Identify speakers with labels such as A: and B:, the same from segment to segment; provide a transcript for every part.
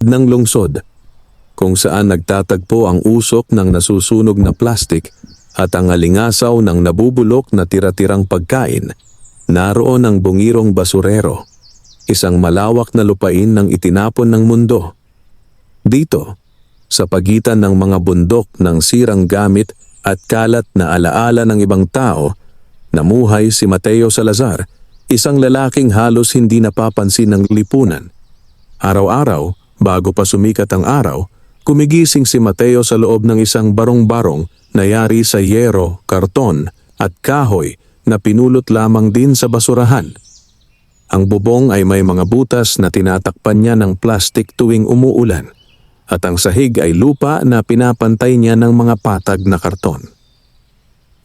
A: ng lungsod, kung saan nagtatagpo ang usok ng nasusunog na plastik at ang alingasaw ng nabubulok na tira-tirang pagkain. Naroon ang bungirong basurero, isang malawak na lupain ng itinapon ng mundo. Dito, sa pagitan ng mga bundok ng sirang gamit at kalat na alaala ng ibang tao, namuhay si Mateo Salazar, isang lalaking halos hindi napapansin ng lipunan. Araw-araw, bago pa sumikat ang araw, kumigising si Mateo sa loob ng isang barong-barong na yari sa yero, karton at kahoy na pinulot lamang din sa basurahan. Ang bubong ay may mga butas na tinatakpan niya ng plastik tuwing umuulan, at ang sahig ay lupa na pinapantay niya ng mga patag na karton.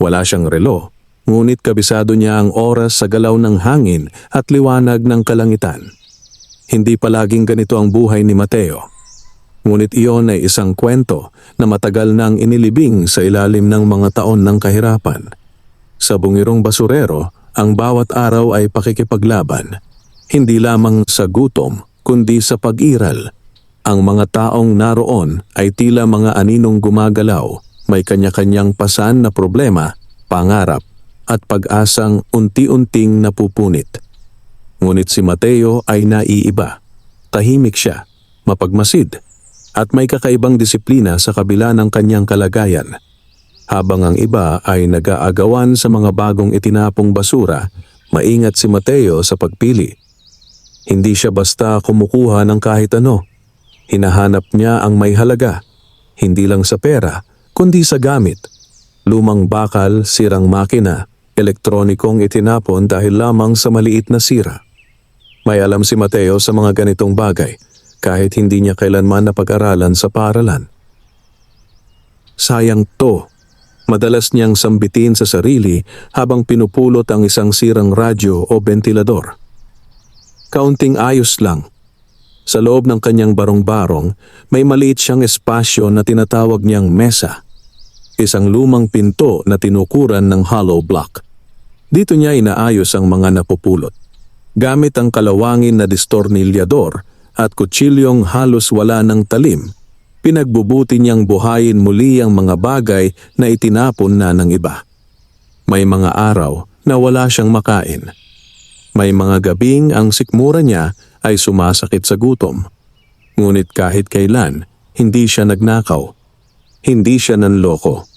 A: Wala siyang relo, ngunit kabisado niya ang oras sa galaw ng hangin at liwanag ng kalangitan. Hindi palaging ganito ang buhay ni Mateo. Ngunit iyon ay isang kwento na matagal nang inilibing sa ilalim ng mga taon ng kahirapan. Sa bungirong basurero, ang bawat araw ay pakikipaglaban, hindi lamang sa gutom, kundi sa pag-iral. Ang mga taong naroon ay tila mga aninong gumagalaw, may kanya-kanyang pasan na problema, pangarap, at pag-asang unti-unting napupunit. Ngunit si Mateo ay naiiba. Tahimik siya, mapagmasid, at may kakaibang disiplina sa kabila ng kanyang kalagayan. Habang ang iba ay nag-aagawan sa mga bagong itinapong basura, maingat si Mateo sa pagpili. Hindi siya basta kumukuha ng kahit ano. Hinahanap niya ang may halaga, hindi lang sa pera, kundi sa gamit. Lumang bakal, sirang makina, elektronikong itinapon dahil lamang sa maliit na sira. May alam si Mateo sa mga ganitong bagay, kahit hindi niya kailanman napag-aralan sa paaralan. Sayang to. Madalas niyang sambitin sa sarili habang pinupulot ang isang sirang radyo o ventilador. Kaunting ayos lang. Sa loob ng kanyang barong-barong, may maliit siyang espasyo na tinatawag niyang mesa. Isang lumang pinto na tinukuran ng hollow block. Dito niya inaayos ang mga napupulot. Gamit ang kalawangin na distornilyador at kutsilyong halos wala ng talim, pinagbubuti niyang buhayin muli ang mga bagay na itinapon na ng iba. May mga araw na wala siyang makain. May mga gabing ang sikmura niya ay sumasakit sa gutom. Ngunit kahit kailan, hindi siya nagnakaw. Hindi siya nanloko.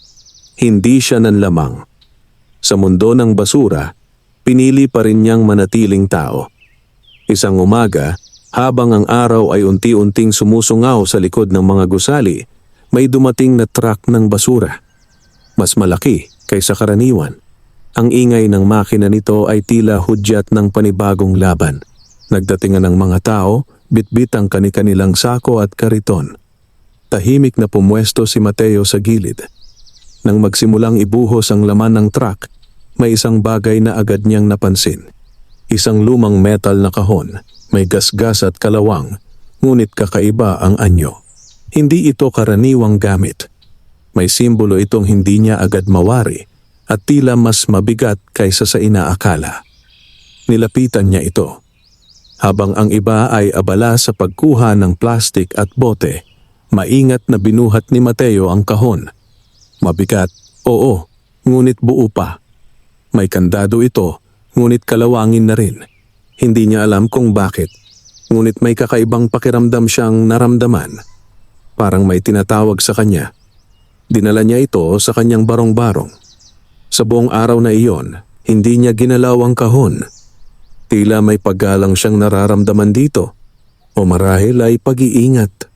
A: Hindi siya nanlamang. Sa mundo ng basura, pinili pa rin niyang manatiling tao. Isang umaga, habang ang araw ay unti-unting sumusungaw sa likod ng mga gusali, may dumating na truck ng basura. Mas malaki kaysa karaniwan. Ang ingay ng makina nito ay tila hudyat ng panibagong laban. Nagdatingan ng mga tao, bitbit ang kani-kanilang sako at kariton. Tahimik na pumwesto si Mateo sa gilid. Nang magsimulang ibuhos ang laman ng truck, may isang bagay na agad niyang napansin. Isang lumang metal na kahon. May gasgas at kalawang, ngunit kakaiba ang anyo. Hindi ito karaniwang gamit. May simbolo itong hindi niya agad mawari at tila mas mabigat kaysa sa inaakala. Nilapitan niya ito. Habang ang iba ay abala sa pagkuha ng plastik at bote, maingat na binuhat ni Mateo ang kahon. Mabigat, oo, ngunit buo pa. May kandado ito, ngunit kalawangin na rin. Hindi niya alam kung bakit, ngunit may kakaibang pakiramdam siyang naramdaman. Parang may tinatawag sa kanya. Dinala niya ito sa kanyang barong-barong. Sa buong araw na iyon, hindi niya ginalaw ang kahon. Tila may paggalang siyang nararamdaman dito, o marahil ay pag-iingat.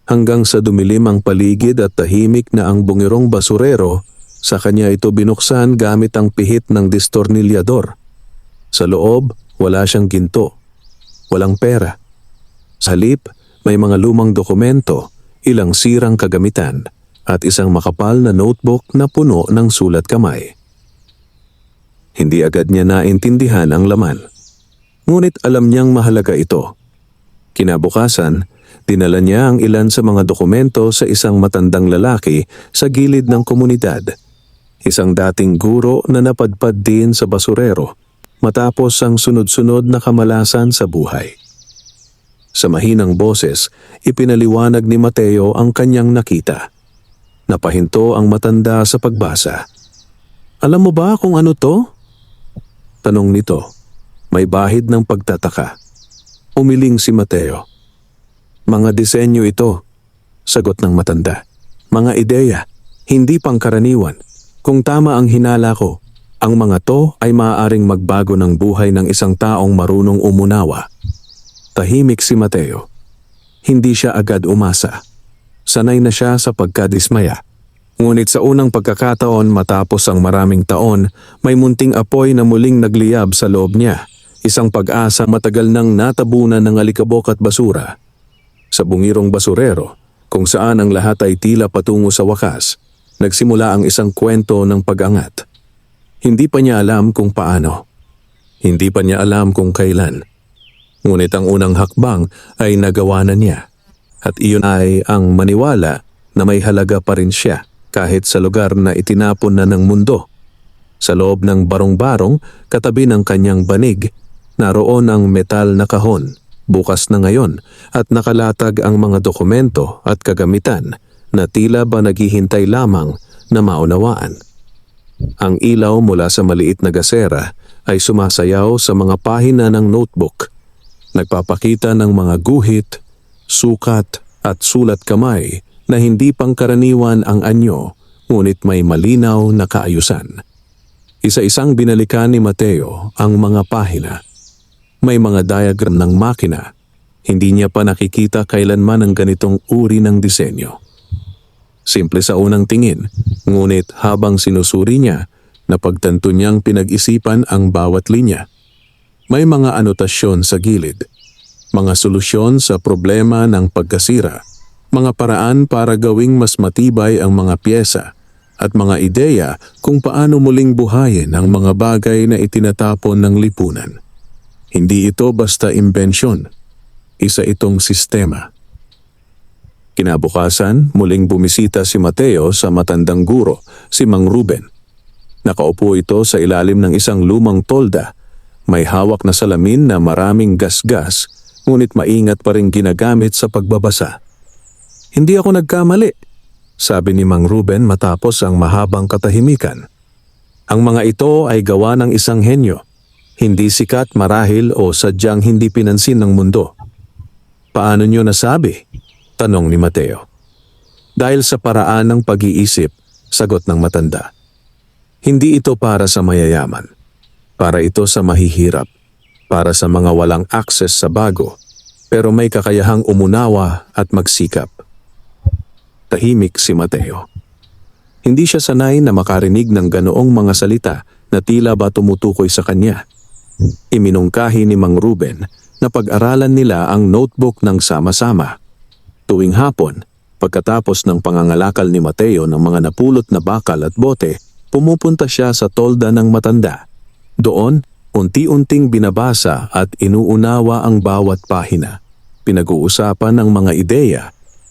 A: Hanggang sa dumilim ang paligid at tahimik na ang bungirong basurero, sa kanya ito binuksan gamit ang pihit ng distornilyador. Sa loob, wala siyang ginto, walang pera. Sa halip, may mga lumang dokumento, ilang sirang kagamitan, at isang makapal na notebook na puno ng sulat kamay. Hindi agad niya naintindihan ang laman. Ngunit alam niyang mahalaga ito. Kinabukasan, dinala niya ang ilan sa mga dokumento sa isang matandang lalaki sa gilid ng komunidad. Isang dating guro na napadpad din sa basurero matapos ang sunod-sunod na kamalasan sa buhay. Sa mahinang boses, ipinaliwanag ni Mateo ang kanyang nakita. Napahinto ang matanda sa pagbasa. Alam mo ba kung ano to? Tanong nito. May bahid ng pagtataka. Umiling si Mateo. Mga disenyo ito, sagot ng matanda. Mga ideya, hindi pangkaraniwan. Kung tama ang hinala ko, ang mga to ay maaaring magbago ng buhay ng isang taong marunong umunawa. Tahimik si Mateo. Hindi siya agad umasa. Sanay na siya sa pagkadismaya. Ngunit sa unang pagkakataon matapos ang maraming taon, may munting apoy na muling nagliyab sa loob niya. Isang pag-asa matagal nang natabunan ng alikabok at basura. Sa bungirong basurero, kung saan ang lahat ay tila patungo sa wakas, nagsimula ang isang kwento ng pag-angat. Hindi pa niya alam kung paano. Hindi pa niya alam kung kailan. Ngunit ang unang hakbang ay nagawa na niya. At iyon ay ang maniwala na may halaga pa rin siya kahit sa lugar na itinapon na ng mundo. Sa loob ng barong-barong, katabi ng kanyang banig, naroon ang metal na kahon, bukas na ngayon, at nakalatag ang mga dokumento at kagamitan na tila ba naghihintay lamang na maunawaan. Ang ilaw mula sa maliit na gasera ay sumasayaw sa mga pahina ng notebook. Nagpapakita ng mga guhit, sukat at sulat kamay na hindi pangkaraniwan ang anyo, ngunit may malinaw na kaayusan. Isa-isang binalikan ni Mateo ang mga pahina. May mga diagram ng makina. Hindi niya pa nakikita kailanman ang ganitong uri ng disenyo. Simple sa unang tingin, ngunit habang sinusuri niya, napagtanto niyang pinag-isipan ang bawat linya. May mga anotasyon sa gilid, mga solusyon sa problema ng pagkasira, mga paraan para gawing mas matibay ang mga pyesa, at mga ideya kung paano muling buhayin ang mga bagay na itinatapon ng lipunan. Hindi ito basta imbensyon, isa itong sistema. Kinabukasan, muling bumisita si Mateo sa matandang guro, si Mang Ruben. Nakaupo ito sa ilalim ng isang lumang tolda. May hawak na salamin na maraming gasgas, ngunit maingat pa rin ginagamit sa pagbabasa. Hindi ako nagkamali, sabi ni Mang Ruben matapos ang mahabang katahimikan. Ang mga ito ay gawa ng isang henyo. Hindi sikat marahil o sadyang hindi pinansin ng mundo. Paano niyo nasabi? Tanong ni Mateo. Dahil sa paraan ng pag-iisip, sagot ng matanda. Hindi ito para sa mayayaman. Para ito sa mahihirap. Para sa mga walang access sa bago, pero may kakayahang umunawa at magsikap. Tahimik si Mateo. Hindi siya sanay na makarinig ng ganoong mga salita na tila ba tumutukoy sa kanya. Iminungkahi ni Mang Ruben na pag-aralan nila ang notebook ng sama-sama. Tuwing hapon, pagkatapos ng pangangalakal ni Mateo ng mga napulot na bakal at bote, pumupunta siya sa tolda ng matanda. Doon, unti-unting binabasa at inuunawa ang bawat pahina. Pinag-uusapan ang mga ideya,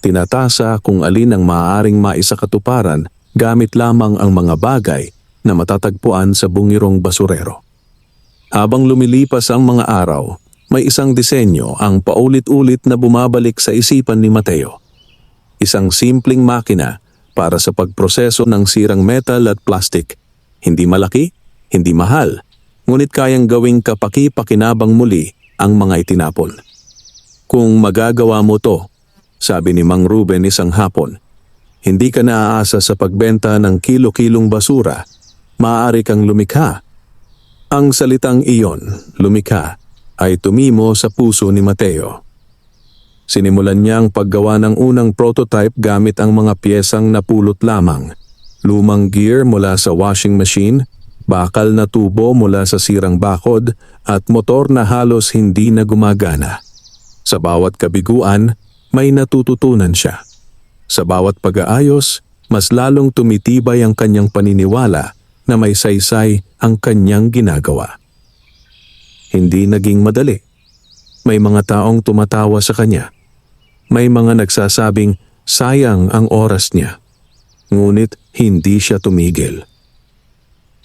A: tinatasa kung alin ang maaaring maisakatuparan gamit lamang ang mga bagay na matatagpuan sa bungirong basurero. Habang lumilipas ang mga araw, may isang disenyo ang paulit-ulit na bumabalik sa isipan ni Mateo. Isang simpleng makina para sa pagproseso ng sirang metal at plastik. Hindi malaki, hindi mahal, ngunit kayang gawing kapaki-pakinabang muli ang mga itinapon. Kung magagawa mo to, sabi ni Mang Ruben isang hapon, hindi ka naaasa sa pagbenta ng kilo-kilong basura, maaari kang lumikha. Ang salitang iyon, lumikha, ay tumimo sa puso ni Mateo. Sinimulan niya ang paggawa ng unang prototype gamit ang mga piyesang napulot lamang. Lumang gear mula sa washing machine, bakal na tubo mula sa sirang bakod, at motor na halos hindi na gumagana. Sa bawat kabiguan, may natututunan siya. Sa bawat pag-aayos, mas lalong tumitibay ang kanyang paniniwala na may saysay ang kanyang ginagawa. Hindi naging madali. May mga taong tumatawa sa kanya. May mga nagsasabing sayang ang oras niya. Ngunit hindi siya tumigil.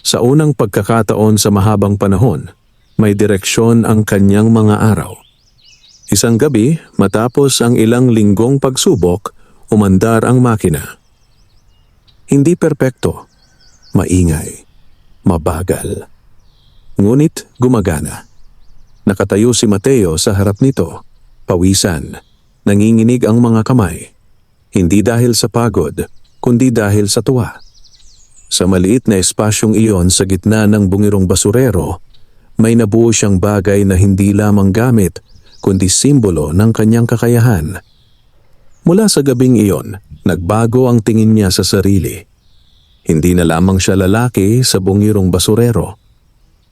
A: Sa unang pagkakataon sa mahabang panahon, may direksyon ang kanyang mga araw. Isang gabi, matapos ang ilang linggong pagsubok, umandar ang makina. Hindi perpekto, maingay, mabagal. Ngunit gumagana. Nakatayo si Mateo sa harap nito, pawisan, nanginginig ang mga kamay. Hindi dahil sa pagod, kundi dahil sa tuwa. Sa maliit na espasyong iyon sa gitna ng bungirong basurero, may nabuo siyang bagay na hindi lamang gamit, kundi simbolo ng kanyang kakayahan. Mula sa gabing iyon, nagbago ang tingin niya sa sarili. Hindi na lamang siya lalaki sa bungirong basurero.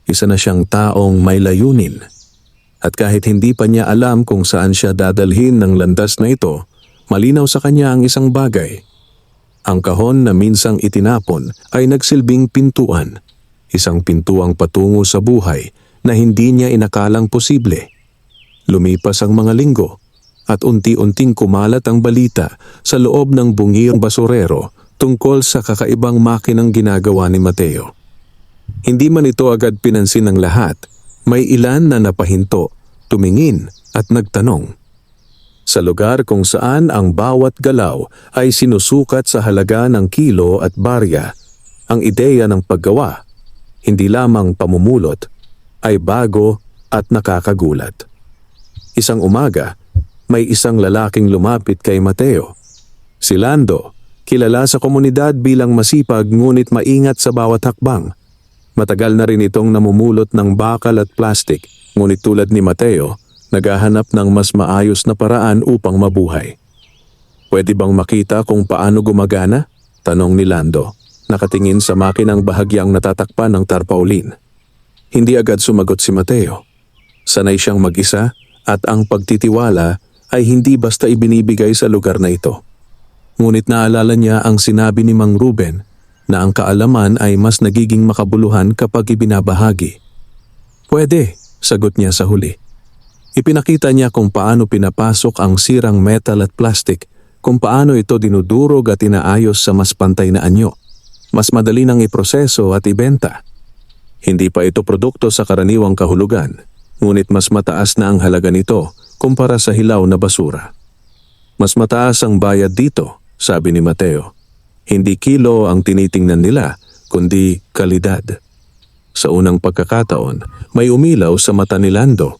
A: Isa na siyang taong may layunin. At kahit hindi pa niya alam kung saan siya dadalhin ng landas na ito, malinaw sa kanya ang isang bagay. Ang kahon na minsang itinapon ay nagsilbing pintuan. Isang pintuang patungo sa buhay na hindi niya inakalang posible. Lumipas ang mga linggo at unti-unting kumalat ang balita sa loob ng bungirong basurero tungkol sa kakaibang makinang ginagawa ni Mateo. Hindi man ito agad pinansin ng lahat, may ilan na napahinto, tumingin at nagtanong. Sa lugar kung saan ang bawat galaw ay sinusukat sa halaga ng kilo at barya, ang ideya ng paggawa, hindi lamang pamumulot, ay bago at nakakagulat. Isang umaga, may isang lalaking lumapit kay Mateo. Si Lando, kilala sa komunidad bilang masipag ngunit maingat sa bawat hakbang. Matagal na rin itong namumulot ng bakal at plastik, ngunit tulad ni Mateo, naghahanap ng mas maayos na paraan upang mabuhay. Pwede bang makita kung paano gumagana? Tanong ni Lando, nakatingin sa makinang bahagyang natatakpan ng tarpaulin. Hindi agad sumagot si Mateo. Sanay siyang mag-isa at ang pagtitiwala ay hindi basta ibinibigay sa lugar na ito. Ngunit naalala niya ang sinabi ni Mang Ruben na ang kaalaman ay mas nagiging makabuluhan kapag ibinabahagi. Pwede, sagot niya sa huli. Ipinakita niya kung paano pinapasok ang sirang metal at plastic, kung paano ito dinudurog at inaayos sa mas pantay na anyo. Mas madali nang iproseso at ibenta. Hindi pa ito produkto sa karaniwang kahulugan, ngunit mas mataas na ang halaga nito kumpara sa hilaw na basura. Mas mataas ang bayad dito, sabi ni Mateo. Hindi kilo ang tinitingnan nila, kundi kalidad. Sa unang pagkakataon, may umilaw sa mata ni Lando.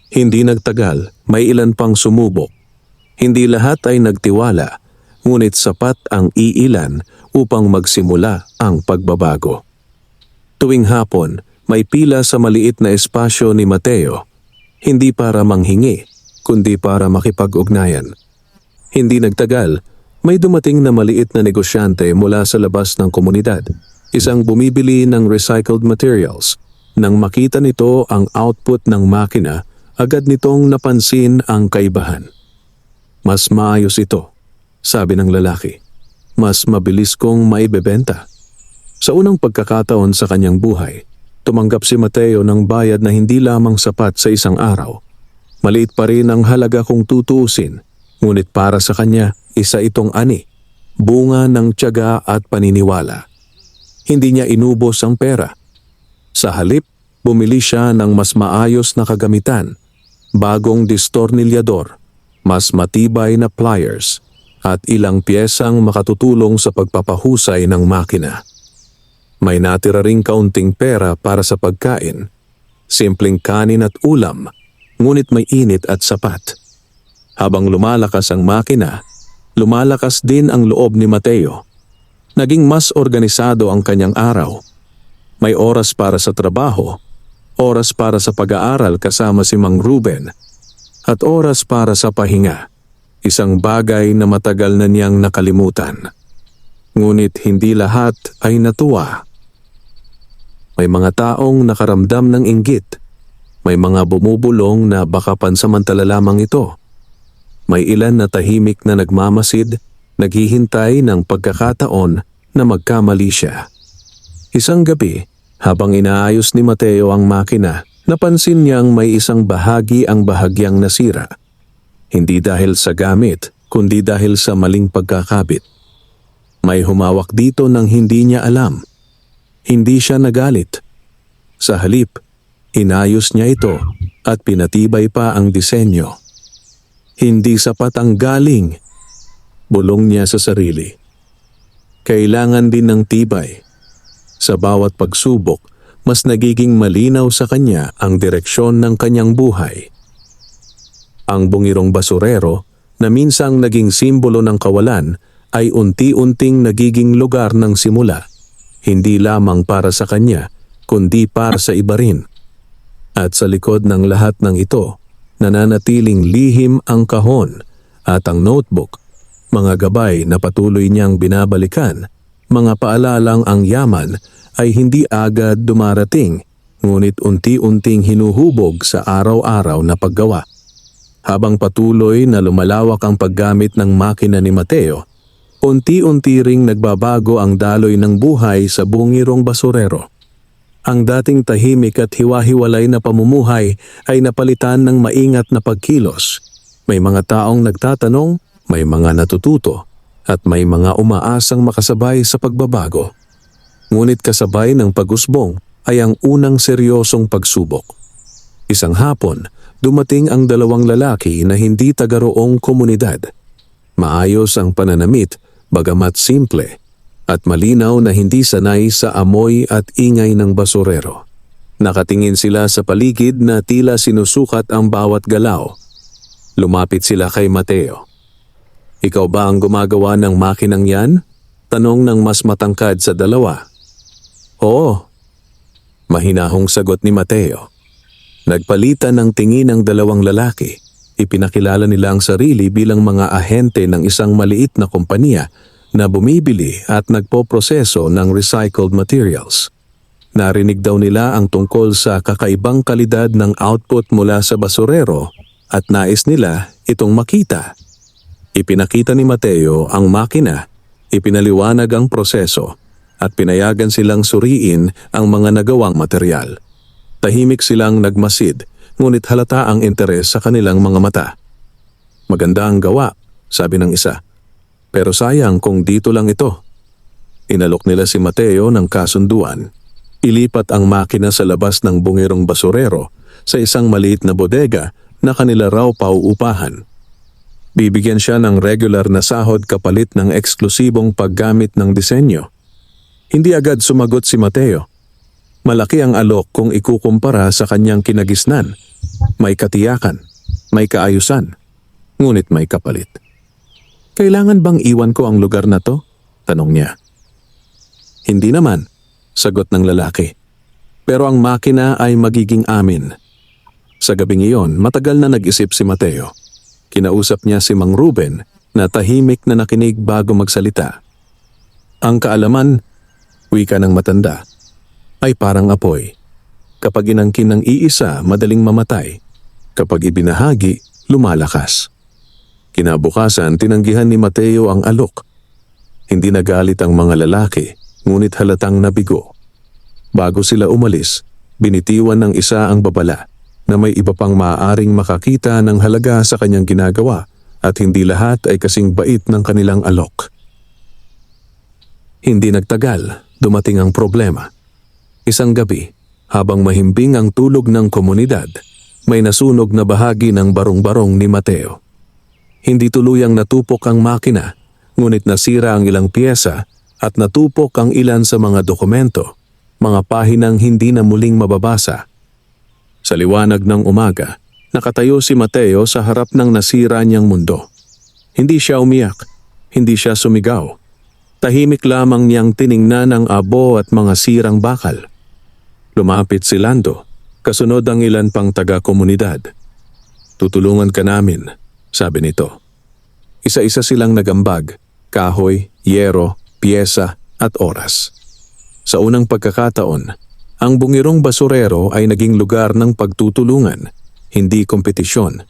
A: Hindi nagtagal, may ilan pang sumubok. Hindi lahat ay nagtiwala, ngunit sapat ang iilan upang magsimula ang pagbabago. Tuwing hapon, may pila sa maliit na espasyo ni Mateo, hindi para manghingi, kundi para makipag-ugnayan. Hindi nagtagal, may dumating na maliit na negosyante mula sa labas ng komunidad, isang bumibili ng recycled materials. Nang makita nito ang output ng makina, agad nitong napansin ang kaibahan. Mas maayos ito, sabi ng lalaki. Mas mabilis kong maibebenta. Sa unang pagkakataon sa kanyang buhay, tumanggap si Mateo ng bayad na hindi lamang sapat sa isang araw. Maliit pa rin ang halaga kung tutuusin, ngunit para sa kanya, isa itong ani, bunga ng tiyaga at paniniwala. Hindi niya inubos ang pera. Sa halip, bumili siya ng mas maayos na kagamitan, bagong distornilyador, mas matibay na pliers, at ilang piyesang makatutulong sa pagpapahusay ng makina. May natira ring kaunting pera para sa pagkain, simpleng kanin at ulam, ngunit may init at sapat. Habang lumalakas ang makina, lumalakas din ang loob ni Mateo. Naging mas organisado ang kanyang araw. May oras para sa trabaho, oras para sa pag-aaral kasama si Mang Ruben, at oras para sa pahinga, isang bagay na matagal na niyang nakalimutan. Ngunit hindi lahat ay natuwa. May mga taong nakaramdam ng inggit. May mga bumubulong na baka pansamantala lamang ito. May ilan na tahimik na nagmamasid, naghihintay ng pagkakataon na magkamali siya. Isang gabi, habang inaayos ni Mateo ang makina, napansin niyang may isang bahagi ang bahagyang nasira. Hindi dahil sa gamit, kundi dahil sa maling pagkakabit. May humawak dito nang hindi niya alam. Hindi siya nagalit. Sa halip, Hinayos niya ito at pinatibay pa ang disenyo. Hindi sapat ang galing, bulong niya sa sarili. Kailangan din ng tibay. Sa bawat pagsubok, mas nagiging malinaw sa kanya ang direksyon ng kanyang buhay. Ang bungirong basurero, na minsang naging simbolo ng kawalan, ay unti-unting nagiging lugar ng simula, hindi lamang para sa kanya, kundi para sa iba rin. At sa likod ng lahat ng ito, nananatiling lihim ang kahon at ang notebook, mga gabay na patuloy niyang binabalikan, mga paalalang ang yaman ay hindi agad dumarating, ngunit unti-unting hinuhubog sa araw-araw na paggawa. Habang patuloy na lumalawak ang paggamit ng makina ni Mateo, unti-unti ring nagbabago ang daloy ng buhay sa bungirong basurero. Ang dating tahimik at hiwa-hiwalay na pamumuhay ay napalitan ng maingat na pagkilos. May mga taong nagtatanong, may mga natututo, at may mga umaasang makasabay sa pagbabago. Ngunit kasabay ng pag-usbong ay ang unang seryosong pagsubok. Isang hapon, dumating ang dalawang lalaki na hindi taga-roong komunidad. Maayos ang pananamit, bagamat simple, at malinaw na hindi sanay sa amoy at ingay ng basurero. Nakatingin sila sa paligid na tila sinusukat ang bawat galaw. Lumapit sila kay Mateo. "Ikaw ba ang gumagawa ng makinang yan?" Tanong ng mas matangkad sa dalawa. "Oo," mahinahong sagot ni Mateo. Nagpalitan ng tingin ang dalawang lalaki. Ipinakilala nila ang sarili bilang mga ahente ng isang maliit na kumpanya na bumibili at nagpoproseso ng recycled materials. Narinig daw nila ang tungkol sa kakaibang kalidad ng output mula sa basurero at nais nila itong makita. Ipinakita ni Mateo ang makina, ipinaliwanag ang proseso at pinayagan silang suriin ang mga nagawang material. Tahimik silang nagmasid, ngunit halata ang interes sa kanilang mga mata. "Maganda ang gawa," sabi ng isa. "Pero sayang kung dito lang ito." Inalok nila si Mateo ng kasunduan. Ilipat ang makina sa labas ng bungirong basurero sa isang maliit na bodega na kanila raw pauupahan. Bibigyan siya ng regular na sahod kapalit ng eksklusibong paggamit ng disenyo. Hindi agad sumagot si Mateo. Malaki ang alok kung ikukumpara sa kanyang kinagisnan. May katiyakan, may kaayusan, ngunit may kapalit. "Kailangan bang iwan ko ang lugar na to?" tanong niya. "Hindi naman," sagot ng lalaki. "Pero ang makina ay magiging amin." Sa gabing iyon, matagal na nag-isip si Mateo. Kinausap niya si Mang Ruben na tahimik na nakinig bago magsalita. Ang kaalaman, wika ng matanda, ay parang apoy. Kapag inangkin ng iisa, madaling mamatay. Kapag ibinahagi, lumalakas. Kinabukasan, tinanggihan ni Mateo ang alok. Hindi nagalit ang mga lalaki, ngunit halatang nabigo. Bago sila umalis, binitiwan ng isa ang babala na may iba pang maaaring makakita ng halaga sa kanyang ginagawa at hindi lahat ay kasing bait ng kanilang alok. Hindi nagtagal, dumating ang problema. Isang gabi, habang mahimbing ang tulog ng komunidad, may nasunog na bahagi ng barong-barong ni Mateo. Hindi tuluyang natupok ang makina, ngunit nasira ang ilang piyesa at natupok ang ilan sa mga dokumento, mga pahinang hindi na muling mababasa. Sa liwanag ng umaga, nakatayo si Mateo sa harap ng nasira niyang mundo. Hindi siya umiyak, hindi siya sumigaw. Tahimik lamang niyang tiningnan ang abo at mga sirang bakal. Lumapit si Lando, kasunod ang ilan pang taga-komunidad. "Tutulungan ka namin," sabi nito. Isa-isa silang nagambag, kahoy, yero, piyesa at oras. Sa unang pagkakataon, ang bungirong basurero ay naging lugar ng pagtutulungan, hindi kompetisyon.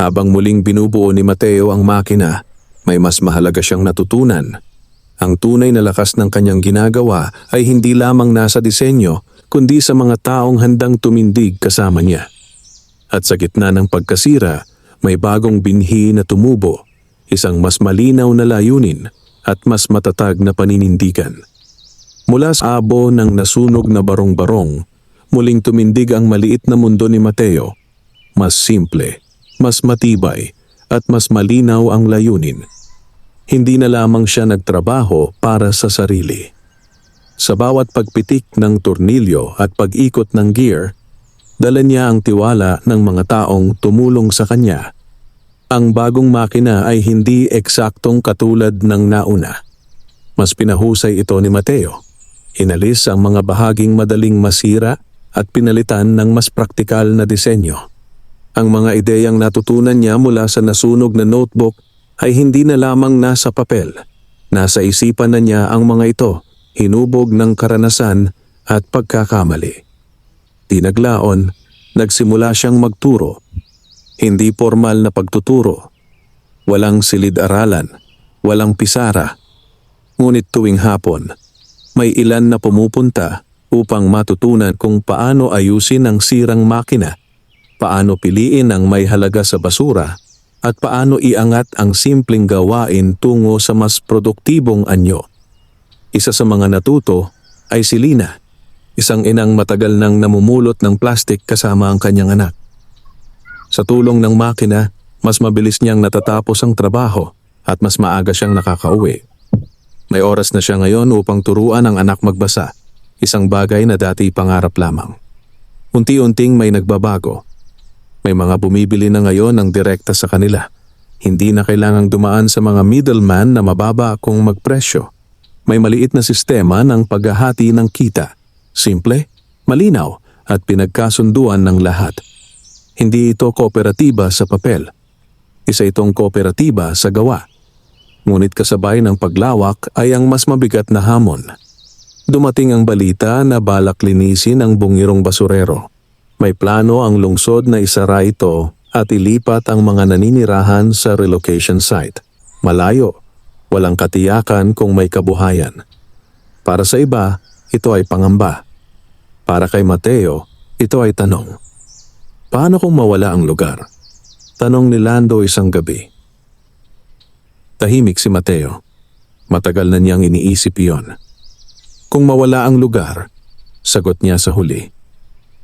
A: Habang muling binubuo ni Mateo ang makina, may mas mahalaga siyang natutunan. Ang tunay na lakas ng kanyang ginagawa ay hindi lamang nasa disenyo, kundi sa mga taong handang tumindig kasama niya. At sa gitna ng pagkasira, may bagong binhi na tumubo, isang mas malinaw na layunin at mas matatag na paninindigan. Mula sa abo ng nasunog na barong-barong, Muling tumindig ang maliit na mundo ni Mateo. Mas simple, mas matibay, at mas malinaw ang layunin. Hindi na lamang siya nagtrabaho para sa sarili. Sa bawat pagpitik ng tornilyo at pag-ikot ng gear, dala niya ang tiwala ng mga taong tumulong sa kanya. Ang bagong makina ay hindi eksaktong katulad ng nauna. Mas pinahusay ito ni Mateo. Inalis ang mga bahaging madaling masira at pinalitan ng mas praktikal na disenyo. Ang mga ideyang natutunan niya mula sa nasunog na notebook ay hindi na lamang nasa papel. Nasa isipan na niya ang mga ito, hinubog ng karanasan at pagkakamali. Di naglaon, nagsimula siyang magturo. Hindi formal na pagtuturo. Walang silid-aralan, walang pisara. Ngunit tuwing hapon, may ilan na pumupunta upang matutunan kung paano ayusin ang sirang makina, paano piliin ang may halaga sa basura, at paano iangat ang simpleng gawain tungo sa mas produktibong anyo. Isa sa mga natuto ay si Lina, isang inang matagal nang namumulot ng plastik kasama ang kanyang anak. Sa tulong ng makina, mas mabilis niyang natatapos ang trabaho at mas maaga siyang nakakauwi. May oras na siya ngayon upang turuan ang anak magbasa, isang bagay na dati pangarap lamang. Unti-unting may nagbabago. May mga bumibili na ngayon ng direkta sa kanila. Hindi na kailangang dumaan sa mga middleman na mababa kung magpresyo. May maliit na sistema ng paghahati ng kita. Simple, malinaw at pinagkasunduan ng lahat. Hindi ito kooperatiba sa papel. Isa itong kooperatiba sa gawa. Ngunit kasabay ng paglawak ay ang mas mabigat na hamon. Dumating ang balita na balak linisin ang bungirong basurero. May plano ang lungsod na isara ito at ilipat ang mga naninirahan sa relocation site. Malayo, walang katiyakan kung may kabuhayan. Para sa iba, ito ay pangamba. Para kay Mateo, ito ay tanong. Paano kung mawala ang lugar? Tanong ni Lando isang gabi. Tahimik si Mateo. Matagal na niyang iniisip iyon. Kung mawala ang lugar, sagot niya sa huli.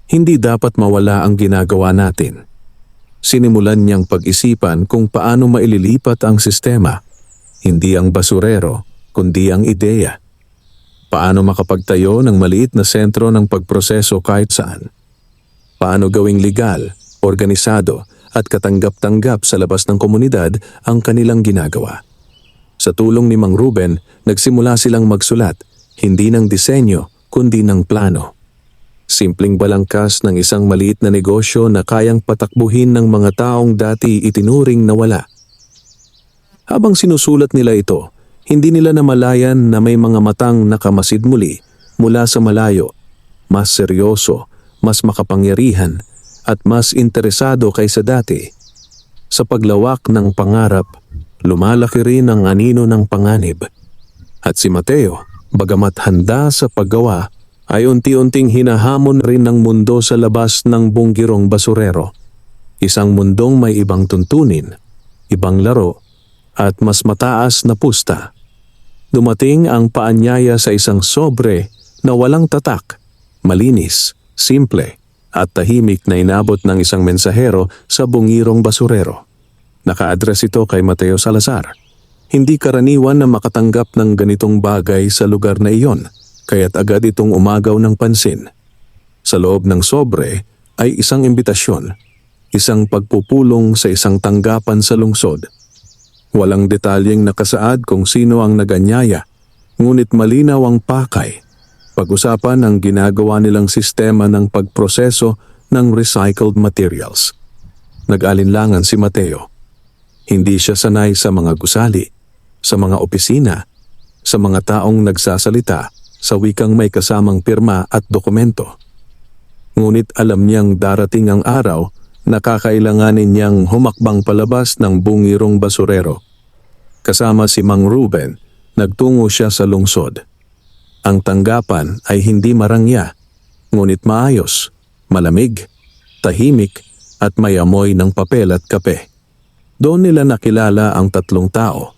A: Hindi dapat mawala ang ginagawa natin. Sinimulan niyang pag-isipan kung paano maililipat ang sistema. Hindi ang basurero, kundi ang ideya. Paano makapagtayo ng maliit na sentro ng pagproseso kahit saan? Paano gawing legal, organisado at katanggap-tanggap sa labas ng komunidad ang kanilang ginagawa? Sa tulong ni Mang Ruben, nagsimula silang magsulat, hindi ng disenyo kundi ng plano. Simpleng balangkas ng isang maliit na negosyo na kayang patakbuhin ng mga taong dati itinuring na wala. Habang sinusulat nila ito, hindi nila namalayan na may mga matang nakamasid muli mula sa malayo, mas seryoso, mas makapangyarihan at mas interesado kaysa dati. Sa paglawak ng pangarap, lumalaki rin ang anino ng panganib. At si Mateo, bagamat handa sa paggawa, ay unti-unting hinahamon rin ng mundo sa labas ng bunggirong basurero. Isang mundong may ibang tuntunin, ibang laro, at mas mataas na pusta. Dumating ang paanyaya sa isang sobre na walang tatak, malinis, simple, at tahimik na inabot ng isang mensahero sa bungirong basurero. Naka-address ito kay Mateo Salazar. Hindi karaniwan na makatanggap ng ganitong bagay sa lugar na iyon, kaya't agad itong umagaw ng pansin. Sa loob ng sobre ay isang imbitasyon, isang pagpupulong sa isang tanggapan sa lungsod. Walang detalyeng nakasaad kung sino ang naganyaya, ngunit malinaw ang pakay. Pag-usapan ang ginagawa nilang sistema ng pagproseso ng recycled materials. Nag-alinlangan si Mateo. Hindi siya sanay sa mga gusali, sa mga opisina, sa mga taong nagsasalita, sa wikang may kasamang pirma at dokumento. Ngunit alam niyang darating ang araw na kakailanganin niyang humakbang palabas ng bungirong basurero. Kasama si Mang Ruben, nagtungo siya sa lungsod. Ang tanggapan ay hindi marangya, ngunit maayos, malamig, tahimik at may amoy ng papel at kape. Doon nila nakilala ang tatlong tao.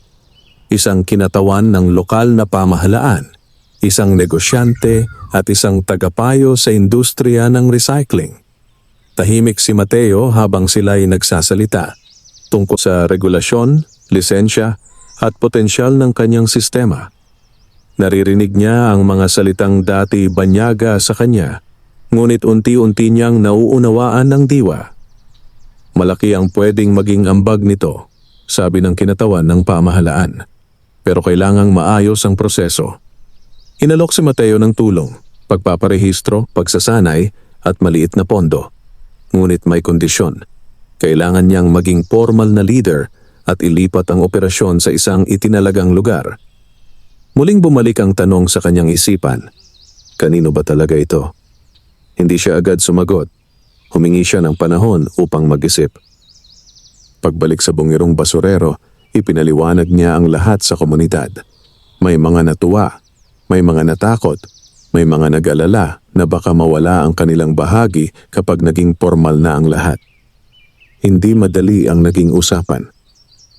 A: Isang kinatawan ng lokal na pamahalaan, isang negosyante at isang tagapayo sa industriya ng recycling. Tahimik si Mateo habang sila'y nagsasalita tungkol sa regulasyon, lisensya at potensyal ng kanyang sistema. Naririnig niya ang mga salitang dati banyaga sa kanya, ngunit unti-unti niyang nauunawaan ng diwa. Malaki ang pwedeng maging ambag nito, sabi ng kinatawan ng pamahalaan. Pero kailangang maayos ang proseso. Inalok si Mateo ng tulong, pagpaparehistro, pagsasanay at maliit na pondo. Ngunit may kondisyon. Kailangan niyang maging formal na leader at ilipat ang operasyon sa isang itinalagang lugar. Muling bumalik ang tanong sa kanyang isipan. Kanino ba talaga ito? Hindi siya agad sumagot. Humingi siya ng panahon upang mag-isip. Pagbalik sa bungirong basurero, ipinaliwanag niya ang lahat sa komunidad. May mga natuwa, may mga natakot, may mga nag-alala na baka mawala ang kanilang bahagi kapag naging formal na ang lahat. Hindi madali ang naging usapan.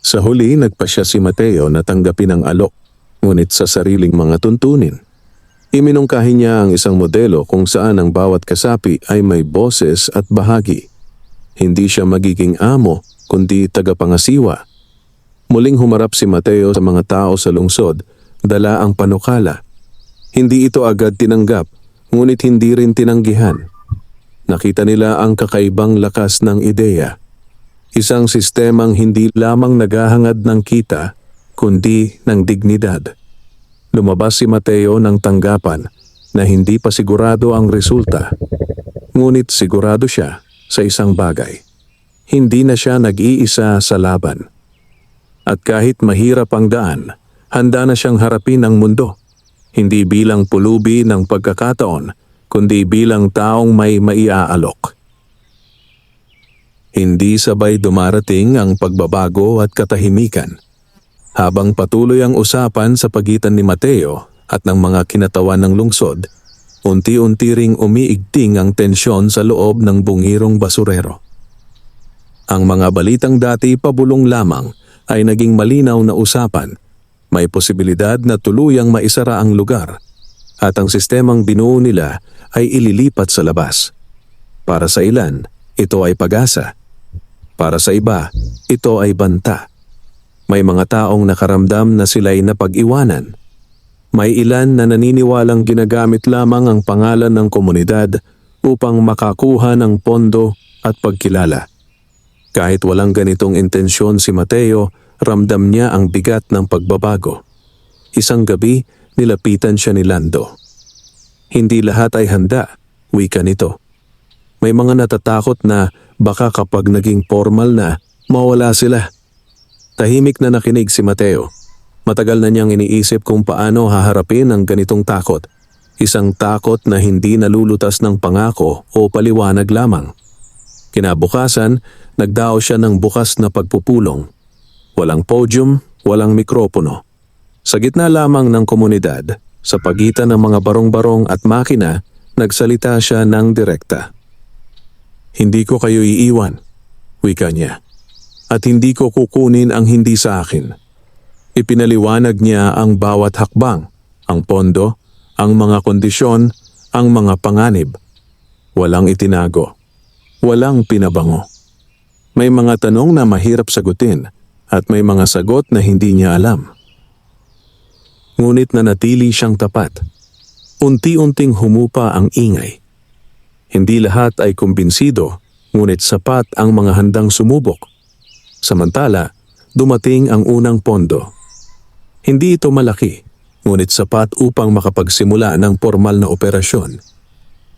A: Sa huli, nagpasya si Mateo na tanggapin ang alok, ngunit sa sariling mga tuntunin. Iminungkahi niya ang isang modelo kung saan ang bawat kasapi ay may boses at bahagi. Hindi siya magiging amo, kundi tagapangasiwa. Muling humarap si Mateo sa mga tao sa lungsod, dala ang panukala. Hindi ito agad tinanggap, ngunit hindi rin tinanggihan. Nakita nila ang kakaibang lakas ng ideya. Isang sistemang hindi lamang naghahangad ng kita, kundi ng dignidad. Lumabas si Mateo ng tanggapan na hindi pa sigurado ang resulta. Ngunit sigurado siya sa isang bagay. Hindi na siya nag-iisa sa laban. At kahit mahirap ang daan, handa na siyang harapin ang mundo. Hindi bilang pulubi ng pagkakataon, kundi bilang taong may maiaalok. Hindi sabay dumarating ang pagbabago at katahimikan. Habang patuloy ang usapan sa pagitan ni Mateo at ng mga kinatawan ng lungsod, unti-unti ring umiigting ang tensyon sa loob ng bungirong basurero. Ang mga balitang dati pabulong lamang ay naging malinaw na usapan. May posibilidad na tuluyang maisara ang lugar at ang sistemang binuo nila ay ililipat sa labas. Para sa ilan, ito ay pag-asa. Para sa iba, ito ay banta. May mga taong nakaramdam na sila'y napag-iwanan. May ilan na naniniwalang ginagamit lamang ang pangalan ng komunidad upang makakuha ng pondo at pagkilala. Kahit walang ganitong intensyon si Mateo, ramdam niya ang bigat ng pagbabago. Isang gabi, nilapitan siya ni Lando. Hindi lahat ay handa, wika nito. May mga natatakot na baka kapag naging formal na, mawala sila. Tahimik na nakinig si Mateo. Matagal na niyang iniisip kung paano haharapin ang ganitong takot. Isang takot na hindi nalulutas ng pangako o paliwanag lamang. Kinabukasan, nagdao siya ng bukas na pagpupulong. Walang podium, walang mikropono. Sa gitna lamang ng komunidad, sa pagitan ng mga barong-barong at makina, nagsalita siya ng direkta. Hindi ko kayo iiwan, wika niya. At hindi ko kukunin ang hindi sa akin. Ipinaliwanag niya ang bawat hakbang, ang pondo, ang mga kondisyon, ang mga panganib. Walang itinago. Walang pinabango. May mga tanong na mahirap sagutin at may mga sagot na hindi niya alam. Ngunit nanatili siyang tapat. Unti-unting humupa ang ingay. Hindi lahat ay kumbinsido, ngunit sapat ang mga handang sumubok. Samantala, dumating ang unang pondo. Hindi ito malaki, ngunit sapat upang makapagsimula ng formal na operasyon.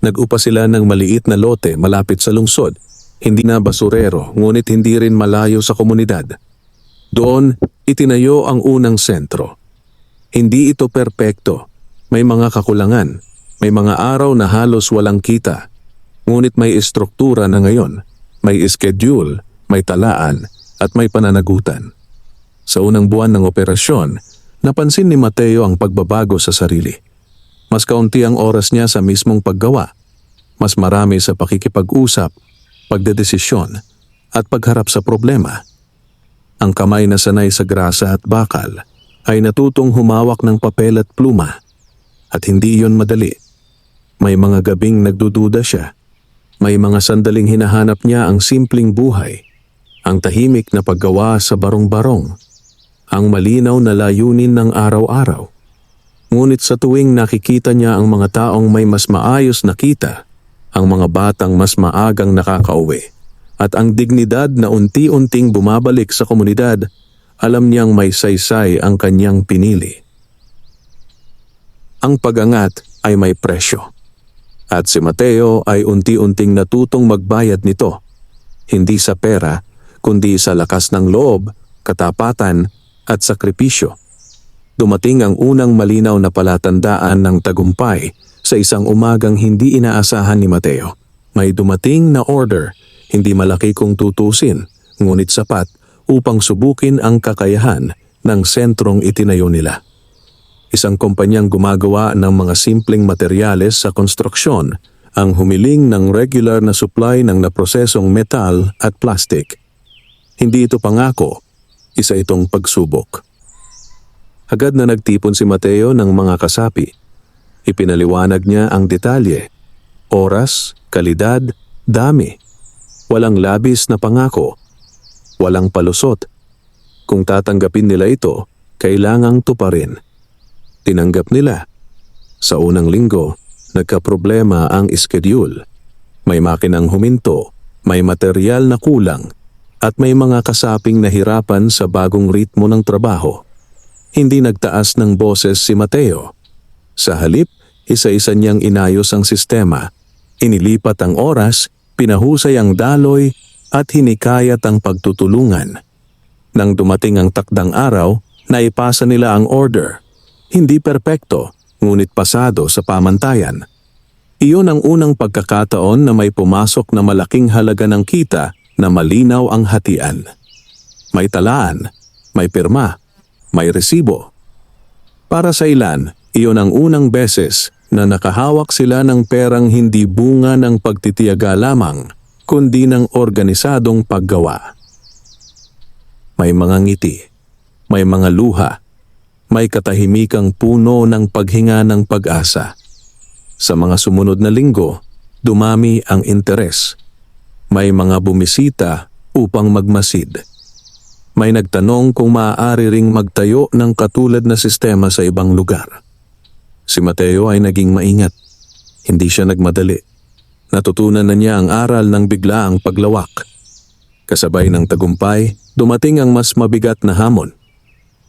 A: Nag-upa sila ng maliit na lote malapit sa lungsod, hindi na basurero, ngunit hindi rin malayo sa komunidad. Doon, itinayo ang unang sentro. Hindi ito perpekto, may mga kakulangan, may mga araw na halos walang kita. Ngunit may estruktura na ngayon, may schedule, may talaan, at may pananagutan. Sa unang buwan ng operasyon, napansin ni Mateo ang pagbabago sa sarili. Mas kaunti ang oras niya sa mismong paggawa. Mas marami sa pakikipag-usap, pagdedesisyon, at pagharap sa problema. Ang kamay na sanay sa grasa at bakal ay natutong humawak ng papel at pluma. At hindi iyon madali. May mga gabing nagdududa siya. May mga sandaling hinahanap niya ang simpleng buhay, ang tahimik na paggawa sa barong-barong, ang malinaw na layunin ng araw-araw. Ngunit sa tuwing nakikita niya ang mga taong may mas maayos na kita, ang mga batang mas maagang nakakauwi, at ang dignidad na unti-unting bumabalik sa komunidad, alam niyang may saysay ang kanyang pinili. Ang pag-angat ay may presyo. At si Mateo ay unti-unting natutong magbayad nito, hindi sa pera, kundi sa lakas ng loob, katapatan at sakripisyo. Dumating ang unang malinaw na palatandaan ng tagumpay sa isang umagang hindi inaasahan ni Mateo. May dumating na order, hindi malaki kung tutusin, ngunit sapat upang subukin ang kakayahan ng sentrong itinayo nila. Isang kumpanyang gumagawa ng mga simpleng materyales sa konstruksyon ang humiling ng regular na supply ng naprosesong metal at plastic. Hindi ito pangako, isa itong pagsubok. Agad na nagtipon si Mateo ng mga kasapi. Ipinaliwanag niya ang detalye, oras, kalidad, dami. Walang labis na pangako, walang palusot. Kung tatanggapin nila ito, kailangang tuparin. Tinanggap nila. Sa unang linggo, nagkaproblema ang schedule. May makinang huminto, may material na kulang, at may mga kasaping nahirapan sa bagong ritmo ng trabaho. Hindi nagtaas ng boses si Mateo. Sa halip, isa-isa niyang inayos ang sistema. Inilipat ang oras, pinahusay ang daloy, at hinikayat ang pagtutulungan. Nang dumating ang takdang araw, naipasa nila ang order. Hindi perpekto, ngunit pasado sa pamantayan. Iyon ang unang pagkakataon na may pumasok na malaking halaga ng kita na malinaw ang hatian. May talaan, may pirma, may resibo. Para sa ilan, iyon ang unang beses na nakahawak sila ng perang hindi bunga ng pagtitiyaga lamang, kundi ng organisadong paggawa. May mga ngiti, may mga luha, may katahimikang puno ng paghinga ng pag-asa. Sa mga sumunod na linggo, dumami ang interes. May mga bumisita upang magmasid. May nagtanong kung maaari ring magtayo ng katulad na sistema sa ibang lugar. Si Mateo ay naging maingat. Hindi siya nagmadali. Natutunan na niya ang aral ng biglaang paglawak. Kasabay ng tagumpay, dumating ang mas mabigat na hamon.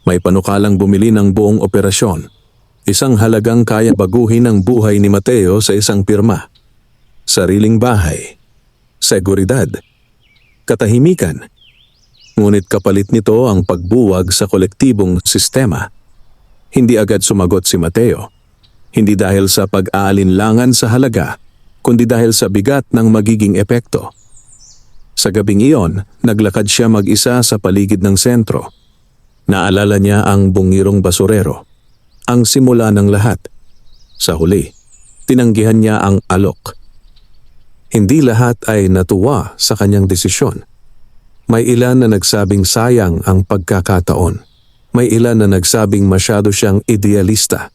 A: May panukalang bumili ng buong operasyon. Isang halagang kaya baguhin ang buhay ni Mateo sa isang pirma. Sariling bahay. Seguridad. Katahimikan. Ngunit kapalit nito ang pagbuwag sa kolektibong sistema. Hindi agad sumagot si Mateo. Hindi dahil sa pag-aalinlangan sa halaga, kundi dahil sa bigat ng magiging epekto. Sa gabing iyon, naglakad siya mag-isa sa paligid ng sentro. Naalala niya ang bungirong basurero, ang simula ng lahat. Sa huli, tinanggihan niya ang alok. Hindi lahat ay natuwa sa kanyang desisyon. May ilan na nagsabing sayang ang pagkakataon. May ilan na nagsabing masyado siyang idealista.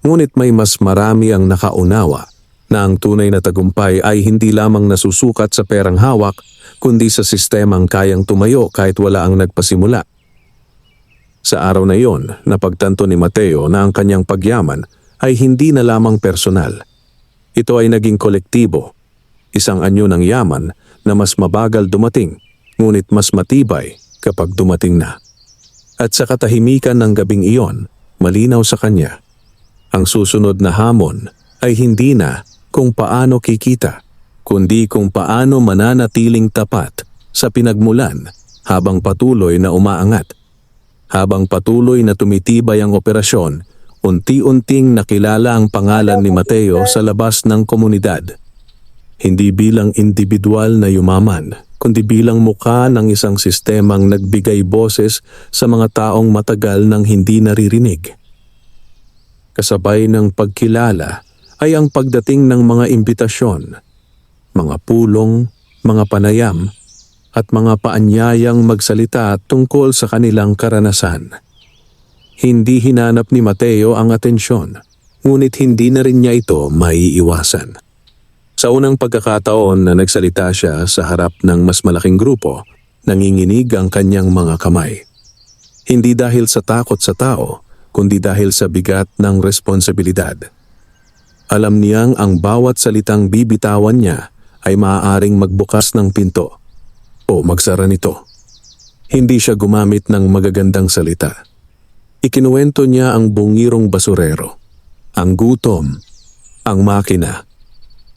A: Ngunit may mas marami ang nakaunawa na ang tunay na tagumpay ay hindi lamang nasusukat sa perang hawak, kundi sa sistemang kayang tumayo kahit wala ang nagpasimula. Sa araw na iyon, napagtanto ni Mateo na ang kanyang pagyaman ay hindi na lamang personal. Ito ay naging kolektibo, isang anyo ng yaman na mas mabagal dumating, ngunit mas matibay kapag dumating na. At sa katahimikan ng gabing iyon, malinaw sa kanya, ang susunod na hamon ay hindi na kung paano kikita, kundi kung paano mananatiling tapat sa pinagmulan habang patuloy na umaangat. Habang patuloy na tumitibay ang operasyon, unti-unting nakilala ang pangalan ni Mateo sa labas ng komunidad. Hindi bilang individual na yumaman, kundi bilang mukha ng isang sistemang nagbigay boses sa mga taong matagal nang hindi naririnig. Kasabay ng pagkilala ay ang pagdating ng mga imbitasyon, mga pulong, mga panayam, at mga paanyayang magsalita tungkol sa kanilang karanasan. Hindi hinanap ni Mateo ang atensyon, ngunit hindi na rin niya ito maiiwasan. Sa unang pagkakataon na nagsalita siya sa harap ng mas malaking grupo, nanginginig ang kanyang mga kamay. Hindi dahil sa takot sa tao, kundi dahil sa bigat ng responsibilidad. Alam niyang ang bawat salitang bibitawan niya ay maaaring magbukas ng pinto o magsara nito. Hindi siya gumamit ng magagandang salita. Ikinuwento niya ang bungirong basurero, ang gutom, ang makina,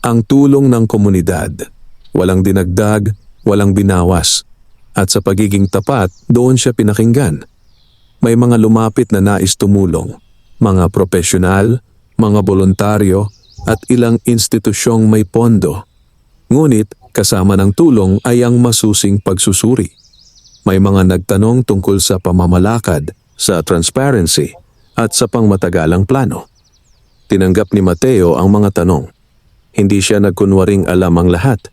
A: ang tulong ng komunidad. Walang dinagdag, walang binawas. At sa pagiging tapat, doon siya pinakinggan. May mga lumapit na nais tumulong, mga profesional, mga voluntaryo, at ilang institusyong may pondo. Ngunit kasama ng tulong ay ang masusing pagsusuri. May mga nagtanong tungkol sa pamamalakad, sa transparency, at sa pangmatagalang plano. Tinanggap ni Mateo ang mga tanong. Hindi siya nagkunwaring alam ang lahat.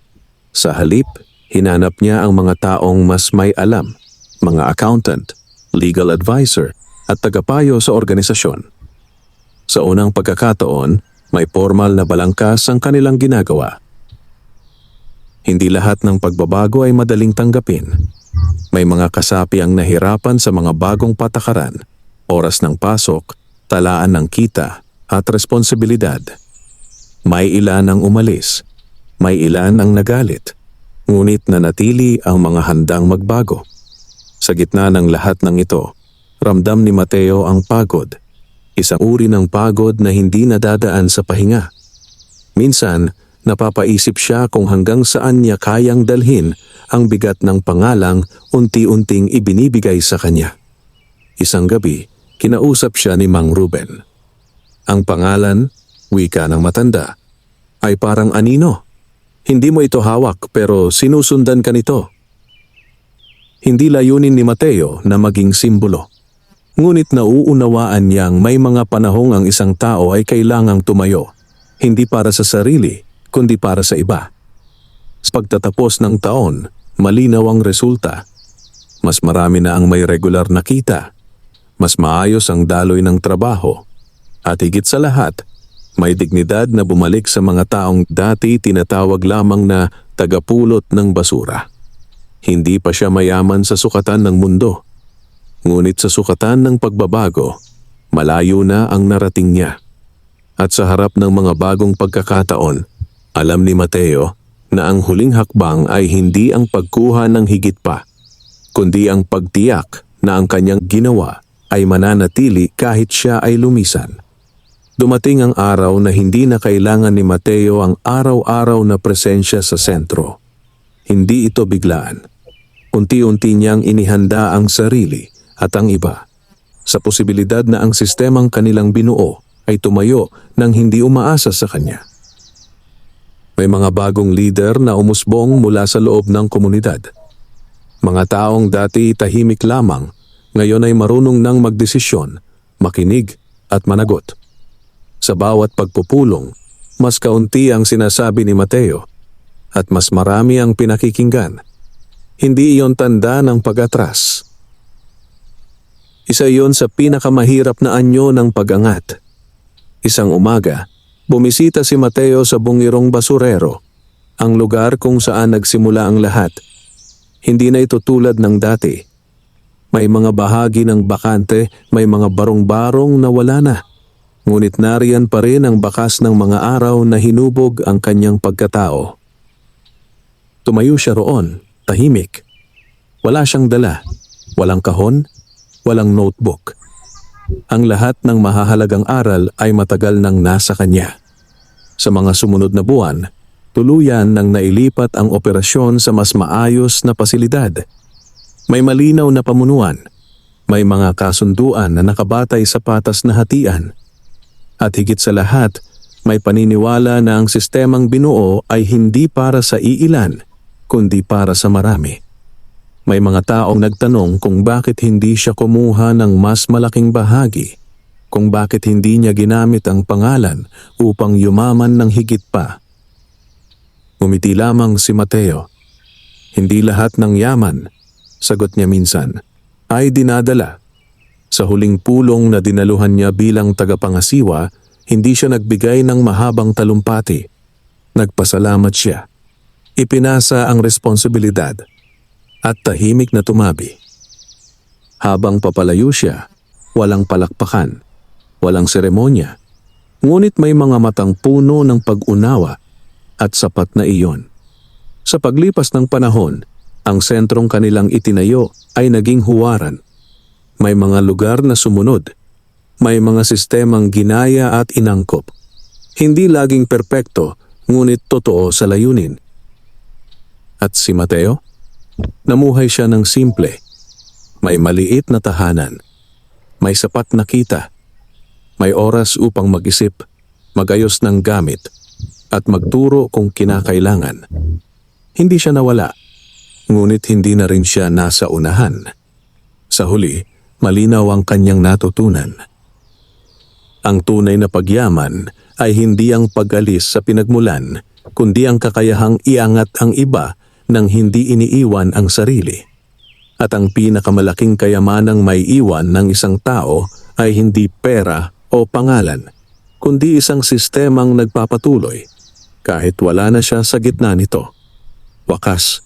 A: Sa halip, hinanap niya ang mga taong mas may alam, mga accountant, legal advisor, at tagapayo sa organisasyon. Sa unang pagkakataon, may formal na balangkas ang kanilang ginagawa. Hindi lahat ng pagbabago ay madaling tanggapin. May mga kasapi ang nahirapan sa mga bagong patakaran, oras ng pasok, talaan ng kita, at responsibilidad. May ilan ang umalis, may ilan ang nagalit, ngunit nanatili ang mga handang magbago. Sa gitna ng lahat ng ito, ramdam ni Mateo ang pagod. Isang uri ng pagod na hindi nadadaan sa pahinga. Minsan, napapaisip siya kung hanggang saan niya kayang dalhin ang bigat ng pangalang unti-unting ibinibigay sa kanya. Isang gabi, kinausap siya ni Mang Ruben. Ang pangalan, wika ng matanda, ay parang anino. Hindi mo ito hawak pero sinusundan ka nito. Hindi layunin ni Mateo na maging simbolo. Ngunit nauunawaan niyang may mga panahong ang isang tao ay kailangang tumayo, hindi para sa sarili, kundi para sa iba. Sa pagtatapos ng taon, malinaw ang resulta. Mas marami na ang may regular na kita, mas maayos ang daloy ng trabaho, at higit sa lahat, may dignidad na bumalik sa mga taong dati tinatawag lamang na tagapulot ng basura. Hindi pa siya mayaman sa sukatan ng mundo. Ngunit sa sukatan ng pagbabago, malayo na ang narating niya. At sa harap ng mga bagong pagkakataon, alam ni Mateo na ang huling hakbang ay hindi ang pagkuha ng higit pa, kundi ang pagtiyak na ang kanyang ginawa ay mananatili kahit siya ay lumisan. Dumating ang araw na hindi na kailangan ni Mateo ang araw-araw na presensya sa sentro. Hindi ito biglaan. Unti-unti niyang inihanda ang sarili at ang iba sa posibilidad na ang sistemang kanilang binuo ay tumayo nang hindi umaasa sa kanya. May mga bagong leader na umusbong mula sa loob ng komunidad. Mga taong dati tahimik lamang, ngayon ay marunong nang magdesisyon, makinig at managot. Sa bawat pagpupulong, mas kaunti ang sinasabi ni Mateo at mas marami ang pinakikinggan. Hindi iyon tanda ng pag-atras. Isa iyon sa pinakamahirap na anyo ng pag-angat. Isang umaga, bumisita si Mateo sa bungirong basurero, ang lugar kung saan nagsimula ang lahat. Hindi na ito tulad ng dati. May mga bahagi ng bakante, may mga barong-barong na wala na. Ngunit nariyan pa rin ang bakas ng mga araw na hinubog ang kanyang pagkatao. Tumayo siya roon, tahimik. Wala siyang dala, walang kahon, walang notebook. Ang lahat ng mahahalagang aral ay matagal nang nasa kanya. Sa mga sumunod na buwan, tuluyan nang nailipat ang operasyon sa mas maayos na pasilidad. May malinaw na pamunuan, may mga kasunduan na nakabatay sa patas na hatian. At higit sa lahat, may paniniwala na ang sistemang binuo ay hindi para sa iilan, kundi para sa marami. May mga taong nagtanong kung bakit hindi siya kumuha ng mas malaking bahagi, kung bakit hindi niya ginamit ang pangalan upang yumaman ng higit pa. Ngumiti lamang si Mateo. Hindi lahat ng yaman, sagot niya minsan, ay dinadala. Sa huling pulong na dinaluhan niya bilang tagapangasiwa, Hindi siya nagbigay ng mahabang talumpati. Nagpasalamat siya. Ipinasa ang responsibilidad at tahimik na tumabi. Habang papalayo siya, walang palakpakan, walang seremonya, ngunit may mga matang puno ng pag-unawa at sapat na iyon. Sa paglipas ng panahon, ang sentrong kanilang itinayo ay naging huwaran. May mga lugar na sumunod. May mga sistemang ginaya at inangkop. Hindi laging perpekto, ngunit totoo sa layunin. At si Mateo? Namuhay siya ng simple. May maliit na tahanan. May sapat na kita. May oras upang mag-isip, magayos ng gamit, at magturo kung kinakailangan. Hindi siya nawala, ngunit hindi na rin siya nasa unahan. Sa huli, malinaw ang kanyang natutunan. Ang tunay na pagyaman ay hindi ang pag-alis sa pinagmulan, kundi ang kakayahang iangat ang iba nang hindi iniiwan ang sarili. At ang pinakamalaking kayamanang may iwan ng isang tao ay hindi pera o pangalan, kundi isang sistemang nagpapatuloy kahit wala na siya sa gitna nito. Wakas,